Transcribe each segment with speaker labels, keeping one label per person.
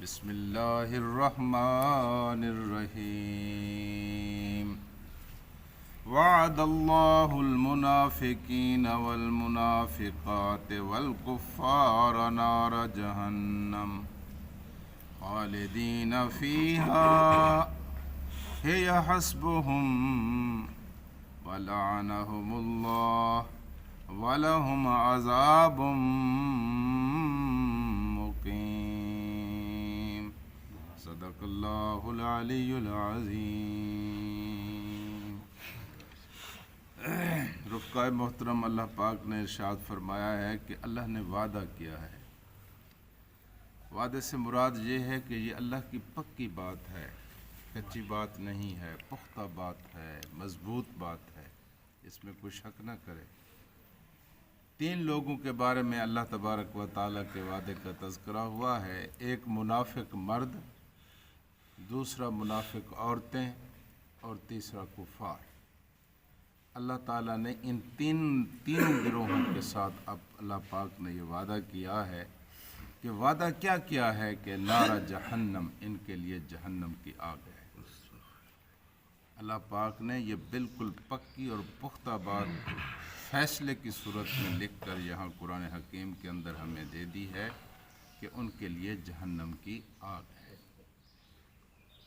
Speaker 1: بسم اللہ الرحمن الرحیم وعد اللہ المنافقین والمنافقات والکفار نار جہنم خالدین فیہا ہی حسبہم ولعنہم اللہ وَلَهُمْ عَذَابٌ مُقِيمٌ صدق اللہ العلی العظیم۔ رفقائے محترم، اللہ پاک نے ارشاد فرمایا ہے کہ اللہ نے وعدہ کیا ہے۔ وعدے سے مراد یہ ہے کہ یہ اللہ کی پکی بات ہے، کچی بات نہیں ہے، پختہ بات ہے، مضبوط بات ہے، اس میں کوئی شک نہ کرے۔ تین لوگوں کے بارے میں اللہ تبارک و تعالیٰ کے وعدے کا تذکرہ ہوا ہے، ایک منافق مرد، دوسرا منافق عورتیں اور تیسرا کفار۔ اللہ تعالیٰ نے ان تینوں گروہوں کے ساتھ اب اللہ پاک نے یہ وعدہ کیا ہے کہ وعدہ کیا ہے کہ نار جہنم، ان کے لیے جہنم کی آگ ہے۔ اللہ پاک نے یہ بالکل پکی اور پختہ بات فیصلے کی صورت میں لکھ کر یہاں قرآن حکیم کے اندر ہمیں دے دی ہے کہ ان کے لیے جہنم کی آگ ہے۔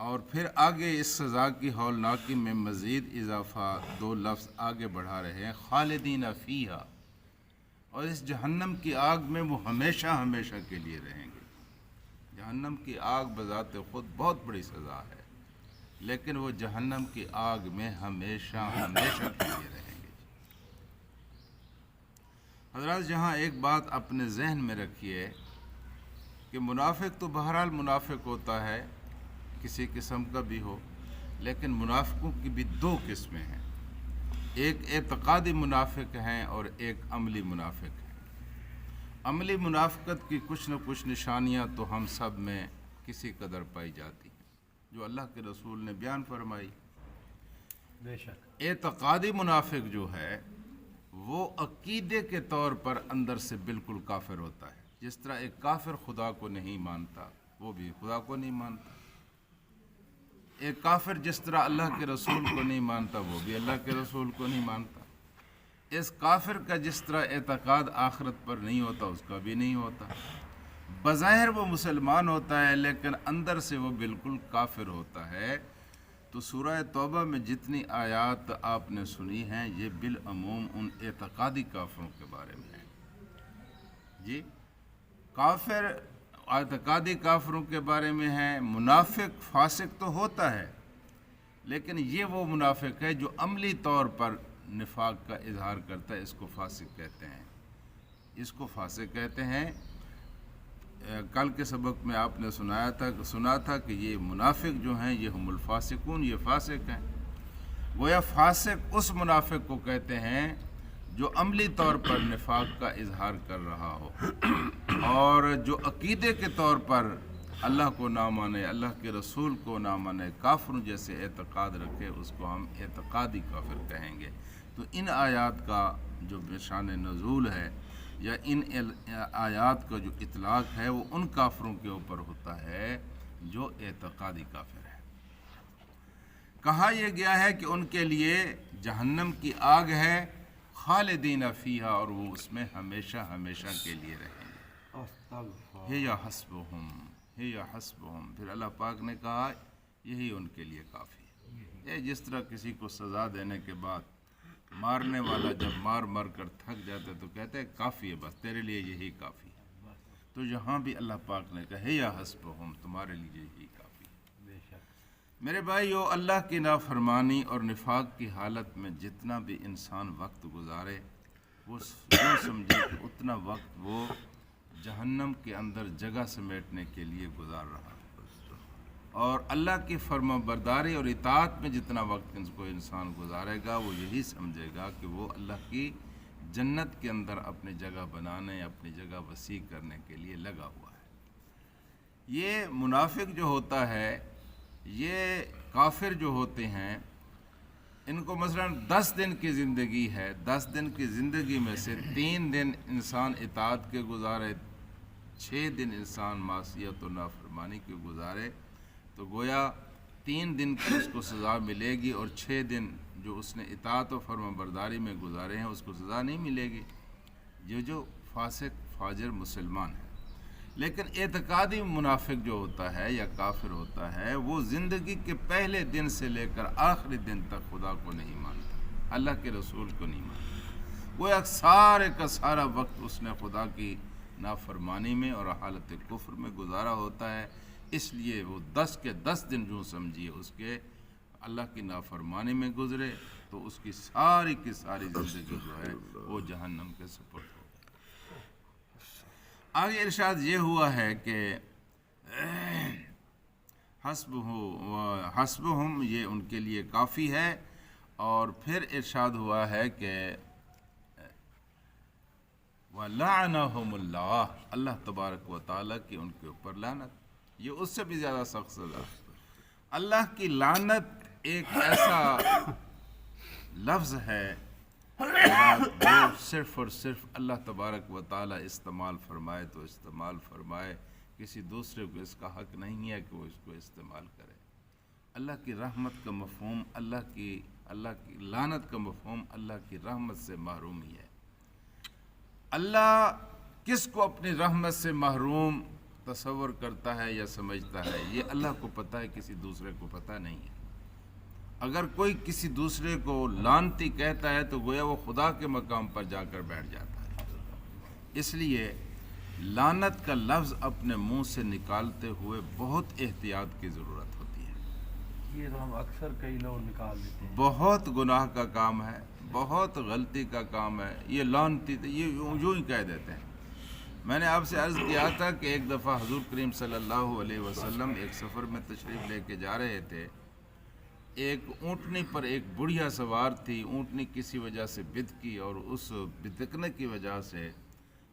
Speaker 1: اور پھر آگے اس سزا کی ہولناکی میں مزید اضافہ دو لفظ آگے بڑھا رہے ہیں، خالدین فیہا، اور اس جہنم کی آگ میں وہ ہمیشہ ہمیشہ کے لیے رہیں گے۔ جہنم کی آگ بذات خود بہت بڑی سزا ہے، لیکن وہ جہنم کی آگ میں ہمیشہ ہمیشہ کے لیے رہیں گے۔ حضرات، جہاں ایک بات اپنے ذہن میں رکھیے کہ منافق تو بہرحال منافق ہوتا ہے، کسی قسم کا بھی ہو، لیکن منافقوں کی بھی دو قسمیں ہیں، ایک اعتقادی منافق ہیں اور ایک عملی منافق ہیں۔ عملی منافقت کی کچھ نہ کچھ نشانیاں تو ہم سب میں کسی قدر پائی جاتی ہیں، جو اللہ کے رسول نے بیان فرمائی۔
Speaker 2: بے شک
Speaker 1: اعتقادی منافق جو ہے وہ عقیدے کے طور پر اندر سے بالکل کافر ہوتا ہے، جس طرح ایک کافر خدا کو نہیں مانتا، وہ بھی خدا کو نہیں مانتا۔ ایک کافر جس طرح اللہ کے رسول کو نہیں مانتا، وہ بھی اللہ کے رسول کو نہیں مانتا۔ اس کافر کا جس طرح اعتقاد آخرت پر نہیں ہوتا، اس کا بھی نہیں ہوتا۔ بظاہر وہ مسلمان ہوتا ہے، لیکن اندر سے وہ بالکل کافر ہوتا ہے۔ تو سورہ توبہ میں جتنی آیات آپ نے سنی ہیں، یہ بالعموم ان اعتقادی کافروں کے بارے میں ہیں۔ جی، کافر اعتقادی کافروں کے بارے میں ہیں۔ منافق فاسق تو ہوتا ہے، لیکن یہ وہ منافق ہے جو عملی طور پر نفاق کا اظہار کرتا ہے، اس کو فاسق کہتے ہیں، اس کو فاسق کہتے ہیں۔ کل کے سبق میں آپ نے سنا تھا کہ یہ منافق جو ہیں یہ ہم الفاسقون، یہ فاسق ہیں۔ گویا فاسق اس منافق کو کہتے ہیں جو عملی طور پر نفاق کا اظہار کر رہا ہو، اور جو عقیدے کے طور پر اللہ کو نہ مانے، اللہ کے رسول کو نہ مانے، کافروں جیسے اعتقاد رکھے، اس کو ہم اعتقادی کافر کہیں گے۔ تو ان آیات کا جو شان نزول ہے یا ان آیات کا جو اطلاق ہے، وہ ان کافروں کے اوپر ہوتا ہے جو اعتقادی کافر ہے۔ کہا یہ گیا ہے کہ ان کے لیے جہنم کی آگ ہے، خالدین فیہا، اور وہ اس میں ہمیشہ ہمیشہ کے لیے رہیں گے۔ ہی حسبہم، ہی حسبہم، پھر اللہ پاک نے کہا یہی ان کے لیے کافی ہے۔ یہ جس طرح کسی کو سزا دینے کے بعد مارنے والا جب مار کر تھک جاتا ہے تو کہتے ہیں کافی ہے، بس تیرے لیے یہی کافی ہے۔ تو یہاں بھی اللہ پاک نے کہا یا حسبہم، تمہارے لیے یہی کافی ہے۔
Speaker 2: بے شک
Speaker 1: میرے بھائیو، اللہ کی نافرمانی اور نفاق کی حالت میں جتنا بھی انسان وقت گزارے، وہ سمجھے کہ اتنا وقت وہ جہنم کے اندر جگہ سمیٹنے کے لیے گزار رہا ہے، اور اللہ کی فرما برداری اور اطاعت میں جتنا وقت کو انسان گزارے گا، وہ یہی سمجھے گا کہ وہ اللہ کی جنت کے اندر اپنی جگہ بنانے، اپنی جگہ وسیع کرنے کے لیے لگا ہوا ہے۔ یہ منافق جو ہوتا ہے، یہ کافر جو ہوتے ہیں، ان کو مثلا 10 دن کی زندگی ہے، 10 دن کی زندگی میں سے 3 دن انسان اطاعت کے گزارے، 6 دن انسان معصیت و نافرمانی کی گزارے تو گویا 3 دن کی اس کو سزا ملے گی، اور 6 دن جو اس نے اطاعت و فرما برداری میں گزارے ہیں اس کو سزا نہیں ملے گی، جو فاسق فاجر مسلمان ہے۔ لیکن اعتقادی منافق جو ہوتا ہے یا کافر ہوتا ہے، وہ زندگی کے پہلے دن سے لے کر آخری دن تک خدا کو نہیں مانتا، اللہ کے رسول کو نہیں مانتا، وہ ایک سارے کا سارا وقت اس نے خدا کی نافرمانی میں اور حالت کفر میں گزارا ہوتا ہے۔ اس لیے وہ 10 کے 10 دن جو سمجھیے اس کے اللہ کی نافرمانی میں گزرے تو اس کی ساری کی ساری زندگی جو ہے وہ جہنم کے سپرد ہو۔ آگے ارشاد یہ ہوا ہے کہ حسبہم، یہ ان کے لیے کافی ہے، اور پھر ارشاد ہوا ہے کہ وَلَعَنَهُمُ اللَّهُ، اللہ تبارک و تعالیٰ کی ان کے اوپر لعنت، یہ اس سے بھی زیادہ سخت سزا۔ اللہ کی لعنت ایک ایسا لفظ ہے جو صرف اور صرف اللہ تبارک و تعالیٰ استعمال فرمائے تو استعمال فرمائے، کسی دوسرے کو اس کا حق نہیں ہے کہ وہ اس کو استعمال کرے۔ اللہ کی رحمت کا مفہوم اللہ کی لعنت کا مفہوم اللہ کی رحمت سے محرومی ہے۔ اللہ کس کو اپنی رحمت سے محروم تصور کرتا ہے یا سمجھتا ہے، یہ اللہ کو پتہ ہے، کسی دوسرے کو پتہ نہیں ہے۔ اگر کوئی کسی دوسرے کو لعنتی کہتا ہے تو گویا وہ خدا کے مقام پر جا کر بیٹھ جاتا ہے۔ اس لیے لعنت کا لفظ اپنے منہ سے نکالتے ہوئے بہت احتیاط کی ضرورت ہوتی ہے۔
Speaker 2: یہ تو ہم اکثر کئی لوگ نکال دیتے ہیں۔
Speaker 1: بہت گناہ کا کام ہے، بہت غلطی کا کام ہے، یہ لعنتی یہ یوں ہی کہہ دیتے ہیں۔ میں نے آپ سے عرض کیا تھا کہ ایک دفعہ حضور کریم صلی اللہ علیہ وسلم ایک سفر میں تشریف لے کے جا رہے تھے، ایک اونٹنی پر ایک بڑھیا سوار تھی، اونٹنی کسی وجہ سے بدکی، اور اس بدکنے کی وجہ سے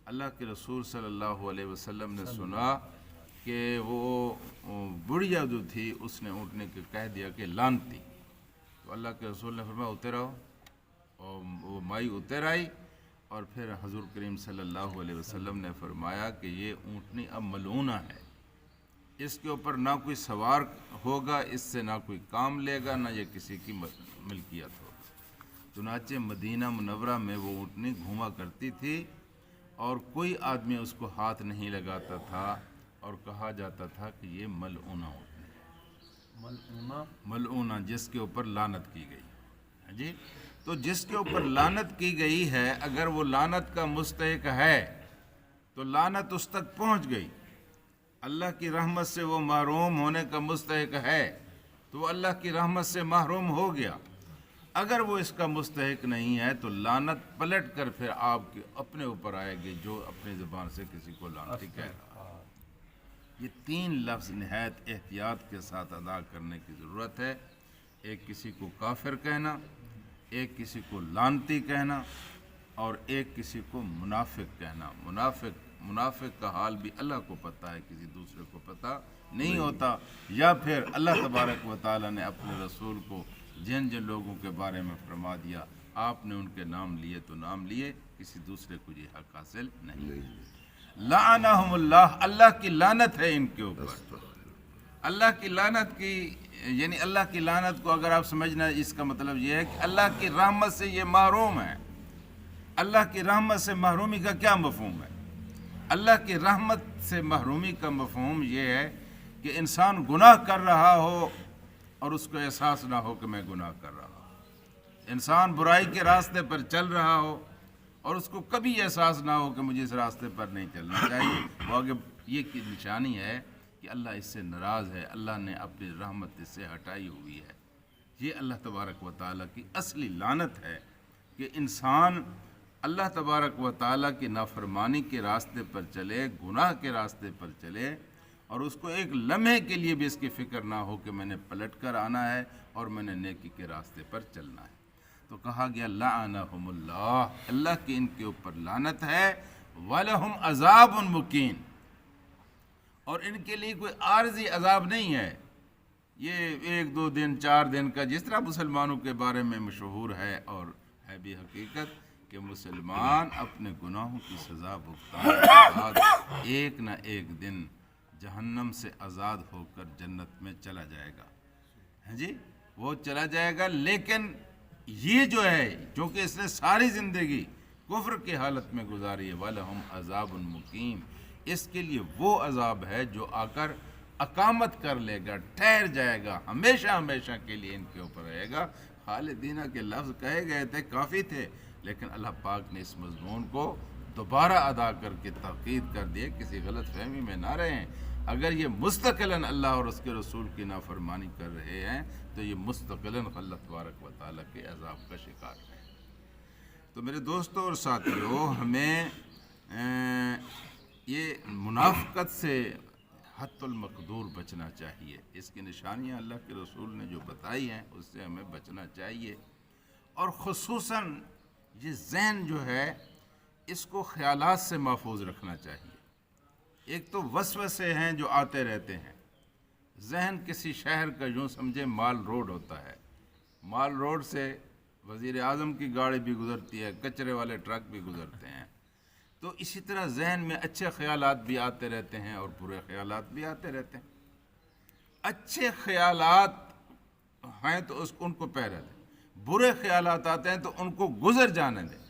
Speaker 1: اللہ کے رسول صلی اللہ علیہ وسلم نے سنا کہ وہ بڑھیا جو تھی اس نے اونٹنی کو کہہ دیا کہ لعنتی۔ تو اللہ کے رسول نے فرمایا اتر آؤ، اور وہ مائی اتر آئی، اور پھر حضور کریم صلی اللہ علیہ وسلم نے فرمایا کہ یہ اونٹنی اب ملعونہ ہے، اس کے اوپر نہ کوئی سوار ہوگا، اس سے نہ کوئی کام لے گا، نہ یہ کسی کی ملکیت ہوگی۔ چنانچہ مدینہ منورہ میں وہ اونٹنی گھوما کرتی تھی، اور کوئی آدمی اس کو ہاتھ نہیں لگاتا تھا، اور کہا جاتا تھا کہ یہ ملعونہ اونٹنی، ملعونہ جس کے اوپر لعنت کی گئی۔ جی، تو جس کے اوپر لعنت کی گئی ہے، اگر وہ لعنت کا مستحق ہے تو لعنت اس تک پہنچ گئی، اللہ کی رحمت سے وہ محروم ہونے کا مستحق ہے تو وہ اللہ کی رحمت سے محروم ہو گیا۔ اگر وہ اس کا مستحق نہیں ہے تو لعنت پلٹ کر پھر آپ کے اپنے اوپر آئے گی، جو اپنی زبان سے کسی کو لعنتی کہہ رہا۔ یہ 3 لفظ نہایت احتیاط کے ساتھ ادا کرنے کی ضرورت ہے۔ ایک کسی کو کافر کہنا، ایک کسی کو لعنتی کہنا، اور ایک کسی کو منافق کہنا۔ منافق کا حال بھی اللہ کو پتہ ہے، کسی دوسرے کو پتہ نہیں ہوتا، یا پھر اللہ تبارک و تعالیٰ نے اپنے رسول کو جن لوگوں کے بارے میں فرما دیا، آپ نے ان کے نام لیے تو نام لیے، کسی دوسرے کو یہ حق حاصل نہیں۔ لعنہم اللہ، اللہ کی لعنت ہے ان کے اوپر۔ اللہ کی لعنت کی یعنی اللہ کی لعنت کو اگر آپ سمجھنا، اس کا مطلب یہ ہے کہ اللہ کی رحمت سے یہ محروم ہے۔ اللہ کی رحمت سے محرومی کا کیا مفہوم ہے؟ اللہ کی رحمت سے محرومی کا مفہوم یہ ہے کہ انسان گناہ کر رہا ہو اور اس کو احساس نہ ہو کہ میں گناہ کر رہا ہوں۔ انسان برائی کے راستے پر چل رہا ہو اور اس کو کبھی احساس نہ ہو کہ مجھے اس راستے پر نہیں چلنا چاہیے، وہ آگے یہ کی نشانی ہے کہ اللہ اس سے ناراض ہے، اللہ نے اپنی رحمت اس سے ہٹائی ہوئی ہے۔ یہ اللہ تبارک و تعالیٰ کی اصلی لعنت ہے کہ انسان اللہ تبارک و تعالیٰ کی نافرمانی کے راستے پر چلے، گناہ کے راستے پر چلے، اور اس کو ایک لمحے کے لیے بھی اس کی فکر نہ ہو کہ میں نے پلٹ کر آنا ہے اور میں نے نیکی کے راستے پر چلنا ہے۔ تو کہا گیا لعنہم اللہ، اللہ کی ان کے اوپر لعنت ہے، وَلَهُمْ عَذَابٌ مُقِيمٌ، اور ان کے لیے کوئی عارضی عذاب نہیں ہے، یہ 1 2 دن 4 دن کا، جس طرح مسلمانوں کے بارے میں مشہور ہے اور ہے بھی حقیقت، کہ مسلمان اپنے گناہوں کی سزا بھگتانے کے بعد ایک نہ ایک دن جہنم سے آزاد ہو کر جنت میں چلا جائے گا. ہاں جی وہ چلا جائے گا. لیکن یہ جو ہے چونکہ اس نے ساری زندگی کفر کی حالت میں گزاری ہے، وَلَهُمْ عَذَابٌ مُقِيمٌ، اس کے لیے وہ عذاب ہے جو آ کر اقامت کر لے گا، ٹھہر جائے گا، ہمیشہ ہمیشہ کے لیے ان کے اوپر رہے گا. خالدینہ کے لفظ کہے گئے تھے، کافی تھے، لیکن اللہ پاک نے اس مضمون کو دوبارہ ادا کر کے تاکید کر دیے. کسی غلط فہمی میں نہ رہیں. اگر یہ مستقلاً اللہ اور اس کے رسول کی نافرمانی کر رہے ہیں تو یہ مستقلاً اللہ تبارک و تعالیٰ کے عذاب کا شکار ہے. تو میرے دوستوں اور ساتھیوں، ہمیں یہ منافقت سے حد المقدور بچنا چاہیے. اس کی نشانیاں اللہ کے رسول نے جو بتائی ہیں اس سے ہمیں بچنا چاہیے. اور خصوصاً یہ ذہن جو ہے اس کو خیالات سے محفوظ رکھنا چاہیے. ایک تو وسوسے ہیں جو آتے رہتے ہیں. ذہن کسی شہر کا یوں سمجھے مال روڈ ہوتا ہے. مال روڈ سے وزیر اعظم کی گاڑی بھی گزرتی ہے، کچرے والے ٹرک بھی گزرتے ہیں. تو اسی طرح ذہن میں اچھے خیالات بھی آتے رہتے ہیں اور برے خیالات بھی آتے رہتے ہیں. اچھے خیالات ہیں تو ان کو پہرے دیں، برے خیالات آتے ہیں تو ان کو گزر جانے دیں.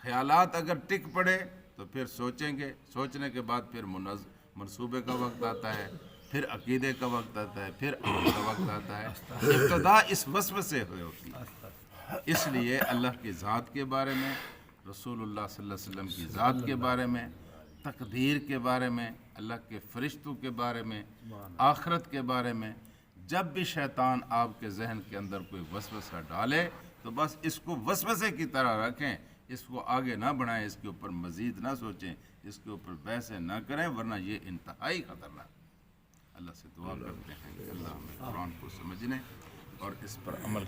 Speaker 1: خیالات اگر ٹک پڑے تو پھر سوچیں گے، سوچنے کے بعد پھر منصوبے کا وقت آتا ہے، پھر عقیدے کا وقت آتا ہے، پھر عمل کا وقت آتا ہے. ابتدا اس وسوسے سے ہوتی ہے. اس لیے اللہ کی ذات کے بارے میں، رسول اللہ صلی اللہ علیہ وسلم کی ذات کے بارے میں، تقدیر کے بارے میں، اللہ کے فرشتوں کے بارے میں، آخرت کے بارے میں، جب بھی شیطان آپ کے ذہن کے اندر کوئی وسوسہ ڈالے تو بس اس کو وسوسے کی طرح رکھیں، اس کو آگے نہ بڑھائیں، اس کے اوپر مزید نہ سوچیں، اس کے اوپر بحثیں نہ کریں، ورنہ یہ انتہائی خطرناک. اللہ سے دعا کرتے ہیں کہ اللہ ہمیں قرآن کو سمجھنے اور اس پر عمل